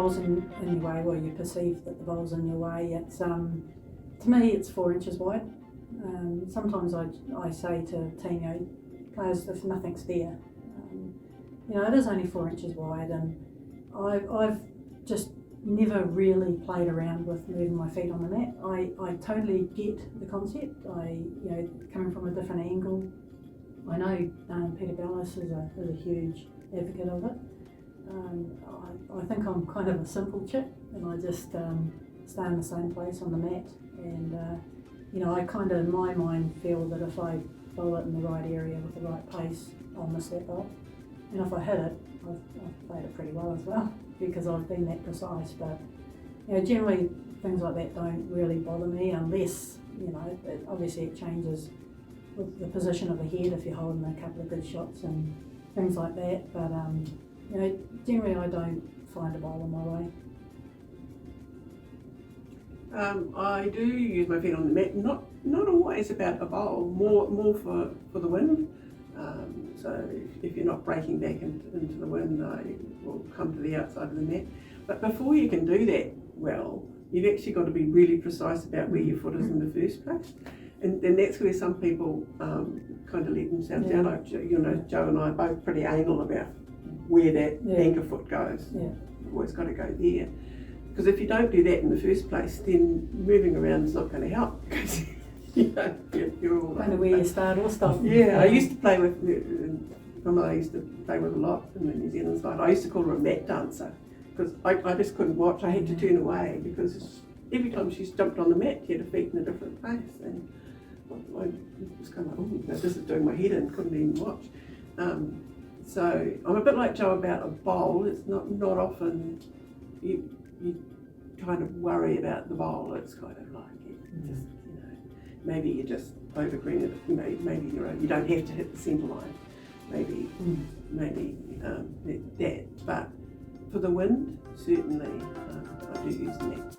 bowl's in your way, well, you perceive that the bowl's in your way, it's to me it's 4 inches wide. Sometimes I say to team players, if nothing's there, it is only 4 inches wide, and I've just never really played around with moving my feet on the mat. I totally get the concept. Coming from a different angle, I know Peter Bellis is a huge advocate of it. I think I'm kind of a simple chick, and I just stay in the same place on the mat, and I kind of in my mind feel that if I bowl it in the right area with the right pace, I'll miss that bowl, and if I hit it, I've played it pretty well as well, because I've been that precise. But generally things like that don't really bother me, unless obviously it changes with the position of the head if you're holding a couple of good shots and things like that. But generally I don't find a bowl in my way. I do use my feet on the mat, not always about a bowl, more for the wind. So if you're not breaking back into the wind, I will come to the outside of the mat. But before you can do that well, you've actually got to be really precise about where your foot is in the first place. And that's where some people kind of let themselves down. Like, Joe and I are both pretty anal about where that anchor foot goes. Yeah. You've always got to go there. Because if you don't do that in the first place, then moving around is not going to help. Because you're all kind of where you start or stop. Yeah, I used to play with, my mother used to play with a lot in the New Zealand side. I used to call her a mat dancer, because I just couldn't watch. I had to turn away, because every time she jumped on the mat, she had her feet in a different place. And I was kind of like, this is doing my head in, couldn't even watch. So I'm a bit like Joe about a bowl. It's not often you kind of worry about the bowl. It's kind of like maybe you just over green it. Maybe you don't have to hit the centre line. Maybe that. But for the wind, certainly I do use the net.